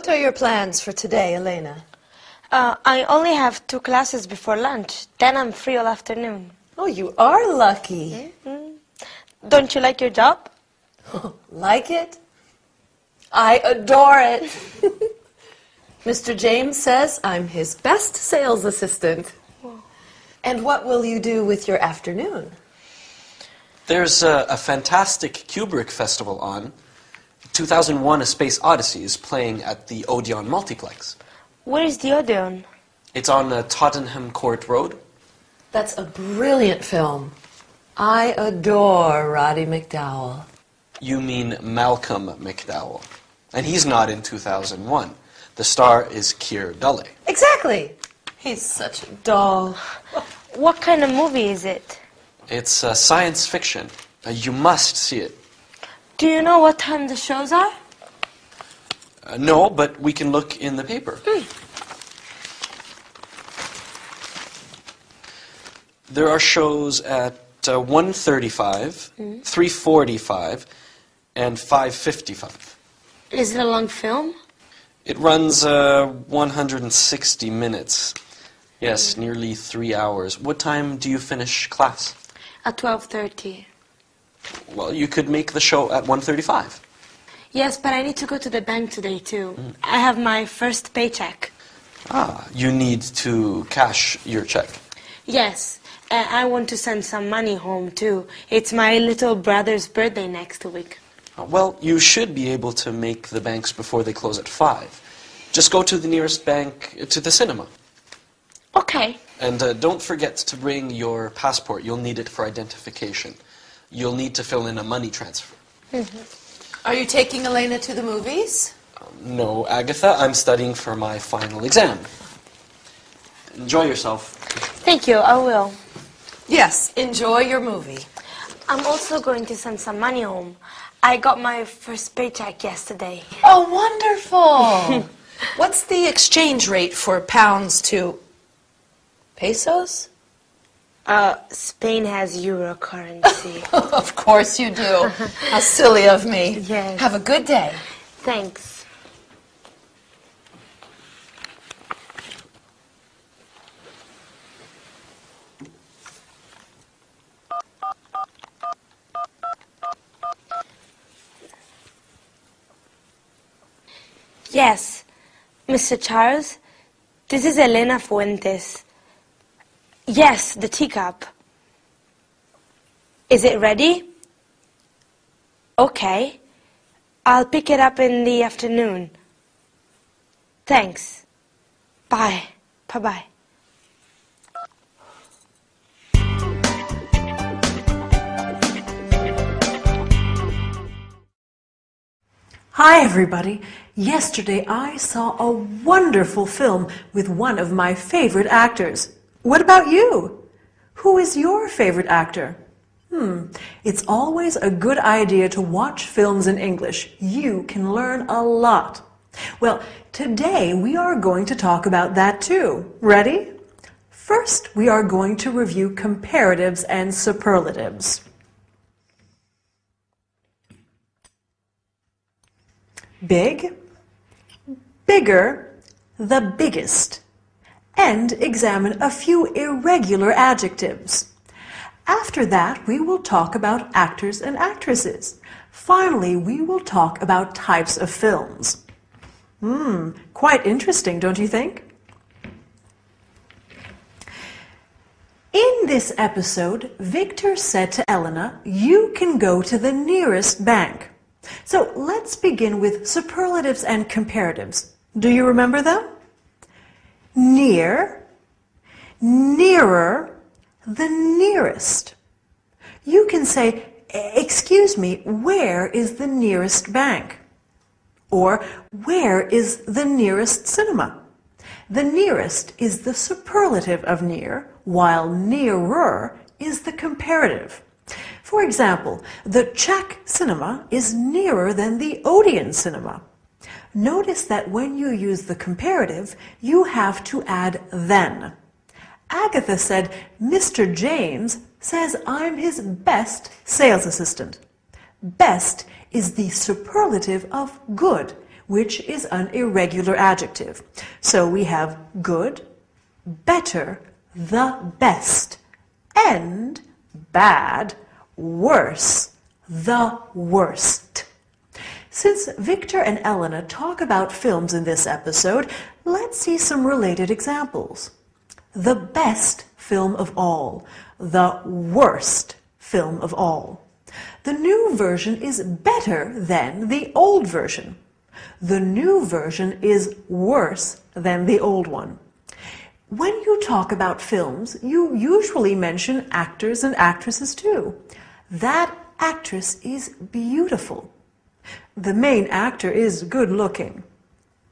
What are your plans for today, Elena? I only have 2 classes before lunch. Then I'm free all afternoon. Oh, you are lucky. Don't you like your job? Like it? I adore it. Mr. James says I'm his best sales assistant. And what will you do with your afternoon? There's a fantastic Kubrick festival on. 2001: A Space Odyssey is playing at the Odeon Multiplex. Where is the Odeon? It's on Tottenham Court Road. That's a brilliant film. I adore Roddy McDowall. You mean Malcolm McDowell. And he's not in 2001. The star is Keir Dullea. Exactly. He's such a doll. What kind of movie is it? It's science fiction. You must see it. Do you know what time the shows are? No, but we can look in the paper. There are shows at 1:35, 3:45, and 5:55. Is it a long film? It runs 160 minutes. Yes, nearly 3 hours. What time do you finish class? At 12:30. Well, you could make the show at 1:35. Yes, but I need to go to the bank today, too. I have my first paycheck. Ah, you need to cash your check. Yes, I want to send some money home, too. It's my little brother's birthday next week. Well, you should be able to make the banks before they close at 5. Just go to the nearest bank to the cinema. Okay. And don't forget to bring your passport. You'll need it for identification. You'll need to fill in a money transfer. Are you taking Elena to the movies? No, Agatha, I'm studying for my final exam. Enjoy yourself. Thank you, I will. Yes, enjoy your movie. I'm also going to send some money home. I got my first paycheck yesterday. Oh, wonderful. What's the exchange rate for pounds to pesos? Spain has euro currency. Of course you do. How silly of me. Yes. Have a good day. Thanks. Yes, Mr. Charles, this is Elena Fuentes. Yes, the teacup. Is it ready? Okay. I'll pick it up in the afternoon. Thanks. Bye. Bye-bye. Hi everybody! Yesterday I saw a wonderful film with one of my favorite actors. What about you? Who is your favorite actor? It's always a good idea to watch films in English. You can learn a lot. Well, today we are going to talk about that too. Ready? First, we are going to review comparatives and superlatives. Big, bigger, the biggest, and examine a few irregular adjectives. After that, we will talk about actors and actresses. Finally, we will talk about types of films. Quite interesting, don't you think? In this episode, Victor said to Elena, "You can go to the nearest bank." So let's begin with superlatives and comparatives. Do you remember them? Near, nearer, the nearest. You can say, "Excuse me, where is the nearest bank?" Or, "Where is the nearest cinema?" The nearest is the superlative of near, while nearer is the comparative. For example, the Czech cinema is nearer than the Odeon cinema. Notice that when you use the comparative, you have to add then. Agatha said, "Mr. James says I'm his best sales assistant." Best is the superlative of good, which is an irregular adjective. So we have good, better, the best, and bad, worse, the worst. Since Victor and Elena talk about films in this episode, let's see some related examples. The best film of all, the worst film of all. The new version is better than the old version. The new version is worse than the old one. When you talk about films, you usually mention actors and actresses too. That actress is beautiful. The main actor is good looking.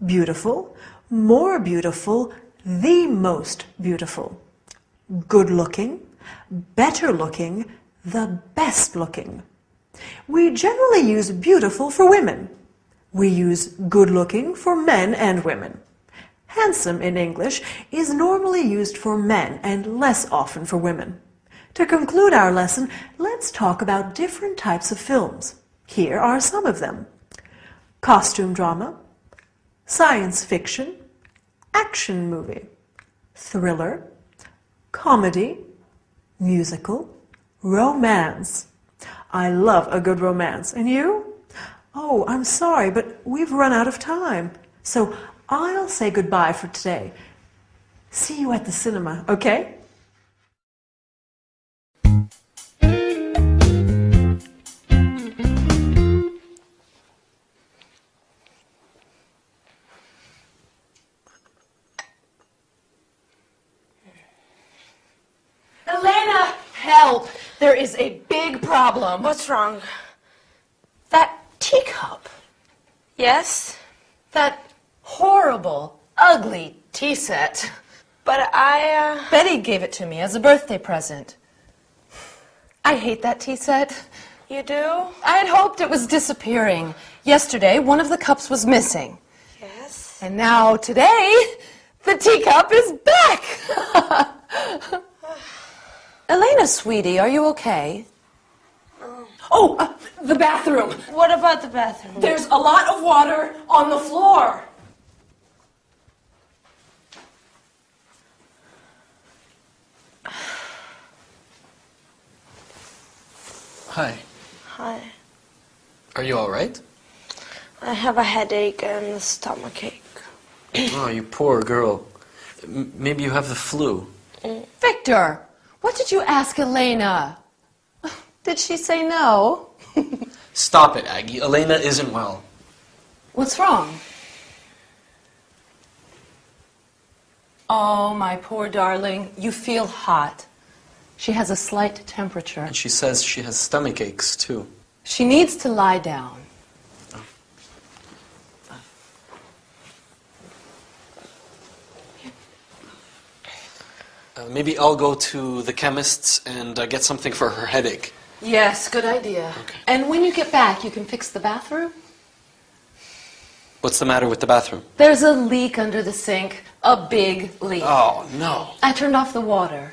Beautiful, more beautiful, the most beautiful. Good looking, better looking, the best looking. We generally use beautiful for women. We use good looking for men and women. Handsome in English is normally used for men and less often for women. To conclude our lesson, let's talk about different types of films. Here are some of them. Costume drama, science fiction, action movie, thriller, comedy, musical, romance. I love a good romance. And you? Oh, I'm sorry, but we've run out of time. So I'll say goodbye for today. See you at the cinema, okay? Elena, help! There is a big problem. What's wrong? That teacup. Yes? That horrible, ugly tea set. But Betty gave it to me as a birthday present. I hate that tea set. You do? I had hoped it was disappearing. Yesterday, one of the cups was missing. Yes. And now, today, the teacup is back! Elena, sweetie, are you okay? Oh, the bathroom. What about the bathroom? There's a lot of water on the floor. Hi. Hi. Are you all right? I have a headache and a stomachache. Oh, you poor girl. Maybe you have the flu. Victor, what did you ask Elena? Did she say no? Stop it, Aggie. Elena isn't well. What's wrong? Oh, my poor darling, you feel hot. She has a slight temperature. And she says she has stomach aches, too. She needs to lie down. Maybe I'll go to the chemist's and get something for her headache. Yes, good idea. Okay. And when you get back, you can fix the bathroom? What's the matter with the bathroom? There's a leak under the sink. A big leak. Oh, no. I turned off the water.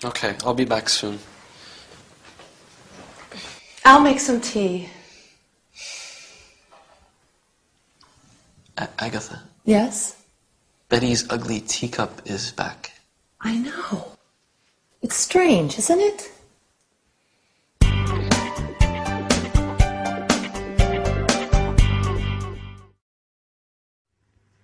Okay, I'll be back soon. I'll make some tea. Agatha, Yes? Betty's ugly teacup is back. I know. It's strange, isn't it?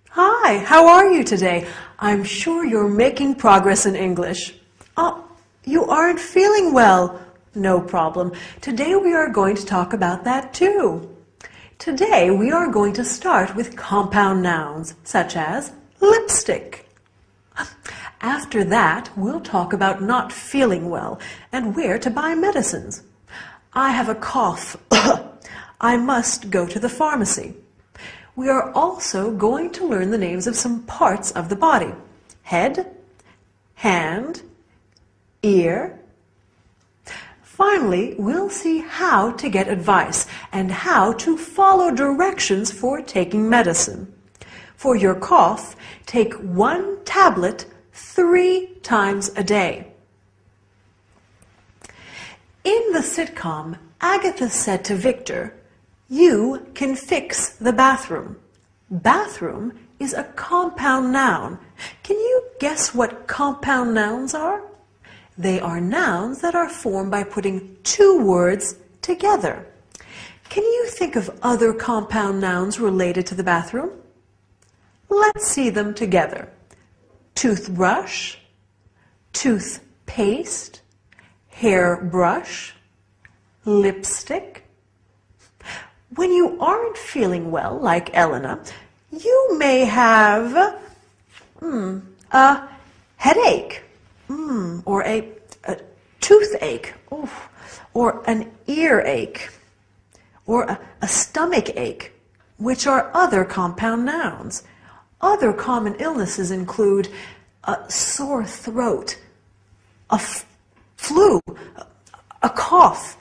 Hi, how are you today? I'm sure you're making progress in English. Oh, you aren't feeling well. No problem. Today we are going to talk about that too. Today we are going to start with compound nouns, such as lipstick. After that, we'll talk about not feeling well and where to buy medicines. I have a cough. I must go to the pharmacy. We are also going to learn the names of some parts of the body. Head, hand, ear. Finally, we'll see how to get advice and how to follow directions for taking medicine. For your cough, take 1 tablet 3 times a day. In the sitcom, Agatha said to Victor, "You can fix the bathroom." Bathroom is a compound noun. Can you guess what compound nouns are? They are nouns that are formed by putting two words together. Can you think of other compound nouns related to the bathroom? Let's see them together. Toothbrush, toothpaste, hairbrush, lipstick. When you aren't feeling well, like Elena, you may have a headache, or a toothache, or an earache, or a stomach ache, which are other compound nouns. Other common illnesses include a sore throat, a flu, a cough.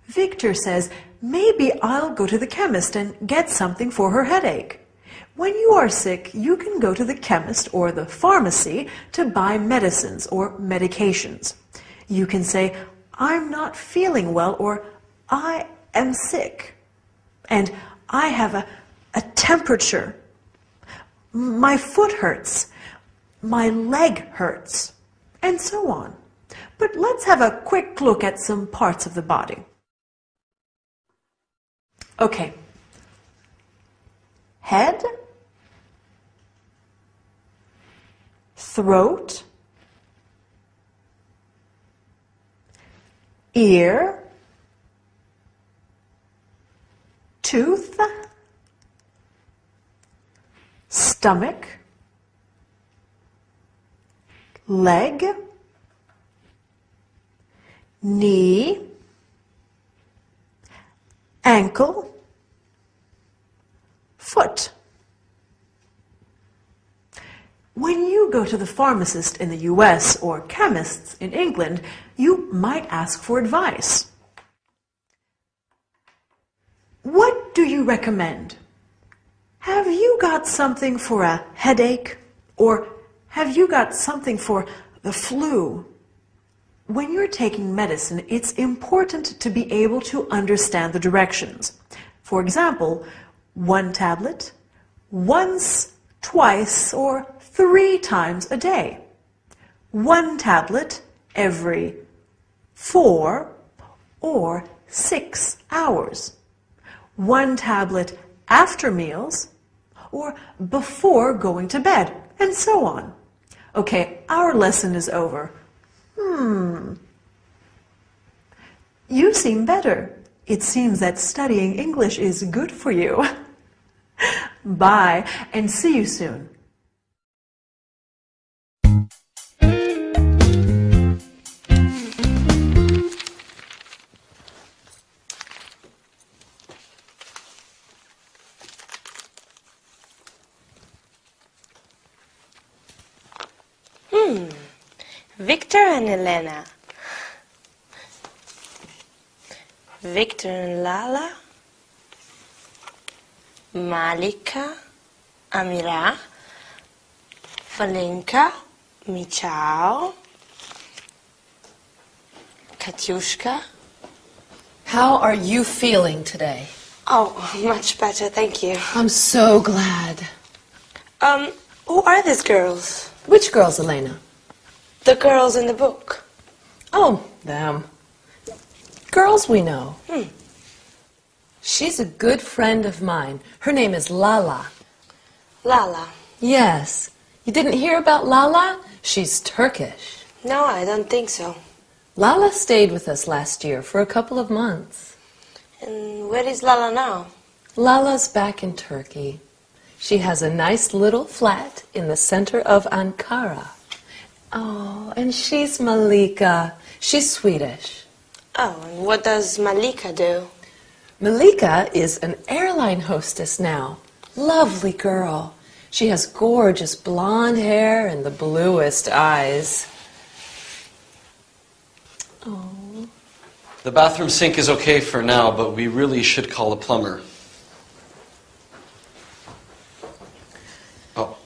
Victor says, maybe I'll go to the chemist and get something for her headache. When you are sick, you can go to the chemist or the pharmacy to buy medicines or medications. You can say, I'm not feeling well, or I am sick, and I have a temperature. My foot hurts, my leg hurts, and so on. But let's have a quick look at some parts of the body. Okay. Head, throat, ear, tooth, stomach, leg, knee, ankle, foot. When you go to the pharmacist in the US or chemists in England, you might ask for advice. What do you recommend? Have you got something for a headache? Or have you got something for the flu? When you're taking medicine, it's important to be able to understand the directions. For example, 1 tablet, once, twice, or 3 times a day. 1 tablet every 4 or 6 hours. 1 tablet after meals or before going to bed, and so on. Okay, our lesson is over. You seem better. It seems that studying English is good for you. Bye, and see you soon. Victor and Elena. Victor and Lala. Malika, Amira, Valenka, Michał, Katyushka. How are you feeling today? Oh, much better, thank you. I'm so glad. Who are these girls? Which girls, Elena? The girls in the book. Oh, them. Girls we know. She's a good friend of mine. Her name is Lala. Lala. Yes. You didn't hear about Lala? She's Turkish. No, I don't think so. Lala stayed with us last year for a couple of months. And where is Lala now? Lala's back in Turkey. She has a nice little flat in the center of Ankara. Oh, and she's Malika. She's Swedish. Oh, and what does Malika do? Malika is an airline hostess now. Lovely girl. She has gorgeous blonde hair and the bluest eyes. Oh. The bathroom sink is okay for now, but we really should call a plumber. Oh.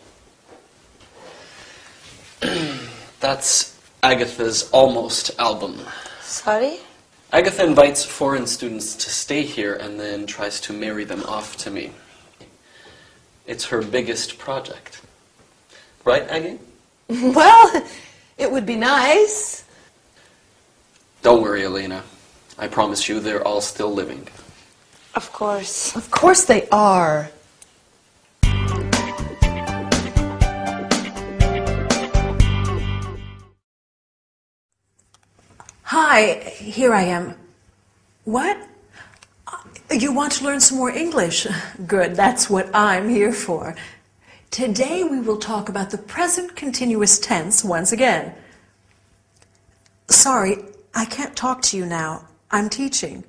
That's Agatha's almost album. Sorry? Agatha invites foreign students to stay here and then tries to marry them off to me. It's her biggest project. Right, Aggie? Well, it would be nice. Don't worry, Elena. I promise you they're all still living. Of course. Of course they are. Hi, here I am. What? You want to learn some more English? Good, that's what I'm here for. Today we will talk about the present continuous tense once again. Sorry, I can't talk to you now. I'm teaching.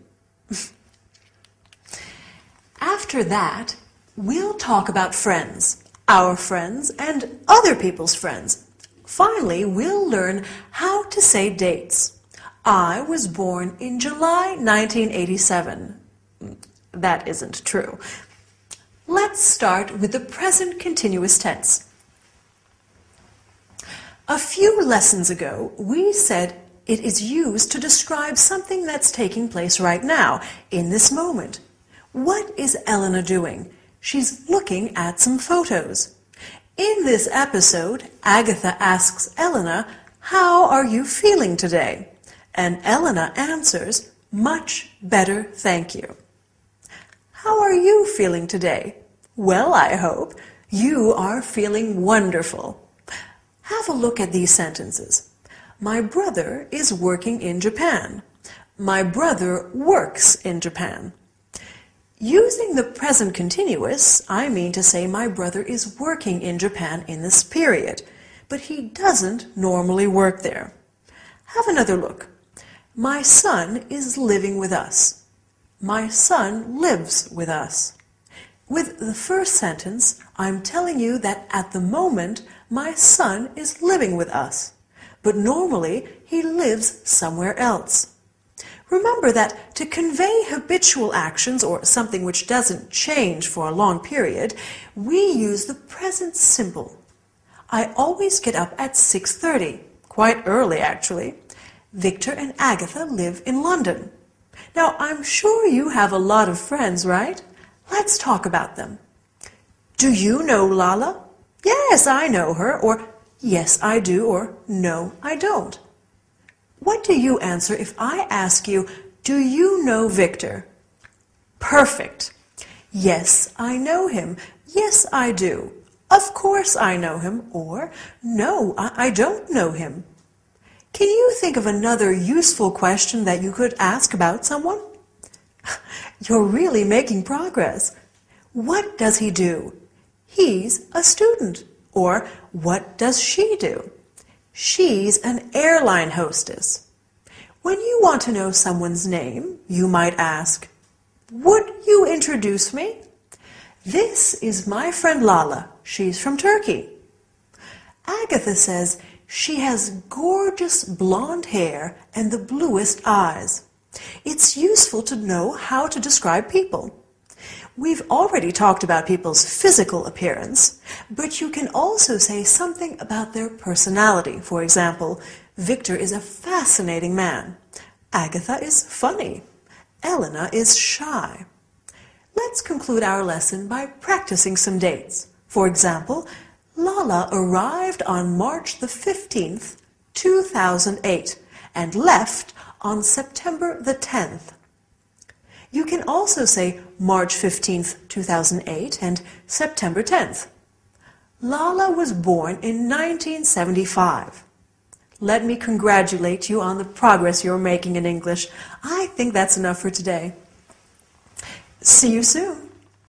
After that, we'll talk about friends, our friends, and other people's friends. Finally, we'll learn how to say dates. I was born in July 1987. That isn't true. Let's start with the present continuous tense. A few lessons ago, we said it is used to describe something that's taking place right now, in this moment. What is Elena doing? She's looking at some photos. In this episode, Agatha asks Elena, "How are you feeling today?" And Elena answers, "Much better, thank you." How are you feeling today? Well, I hope you are feeling wonderful. Have a look at these sentences. My brother is working in Japan. My brother works in Japan. Using the present continuous, I mean to say my brother is working in Japan in this period, but he doesn't normally work there. Have another look. My son is living with us. My son lives with us. With the first sentence, I'm telling you that at the moment, my son is living with us, but normally he lives somewhere else. Remember that to convey habitual actions or something which doesn't change for a long period, we use the present simple. I always get up at 6:30, quite early actually. Victor and Agatha live in London. Now, I'm sure you have a lot of friends, right? Let's talk about them. Do you know Lala? Yes, I know her, or yes, I do, or no, I don't. What do you answer if I ask you, do you know Victor? Perfect. Yes, I know him. Yes, I do. Of course I know him, or no, I don't know him. Can you think of another useful question that you could ask about someone? You're really making progress. What does he do? He's a student. Or what does she do? She's an airline hostess. When you want to know someone's name, you might ask, would you introduce me? This is my friend Lala. She's from Turkey. Agatha says she has gorgeous blonde hair and the bluest eyes. It's useful to know how to describe people. We've already talked about people's physical appearance, but you can also say something about their personality. For example, Victor is a fascinating man. Agatha is funny. Elena is shy. Let's conclude our lesson by practicing some dates. For example, Lala arrived on March the 15th, 2008, and left on September the 10th. You can also say March 15th, 2008 and September 10th. Lala was born in 1975. Let me congratulate you on the progress you're making in English. I think that's enough for today. See you soon.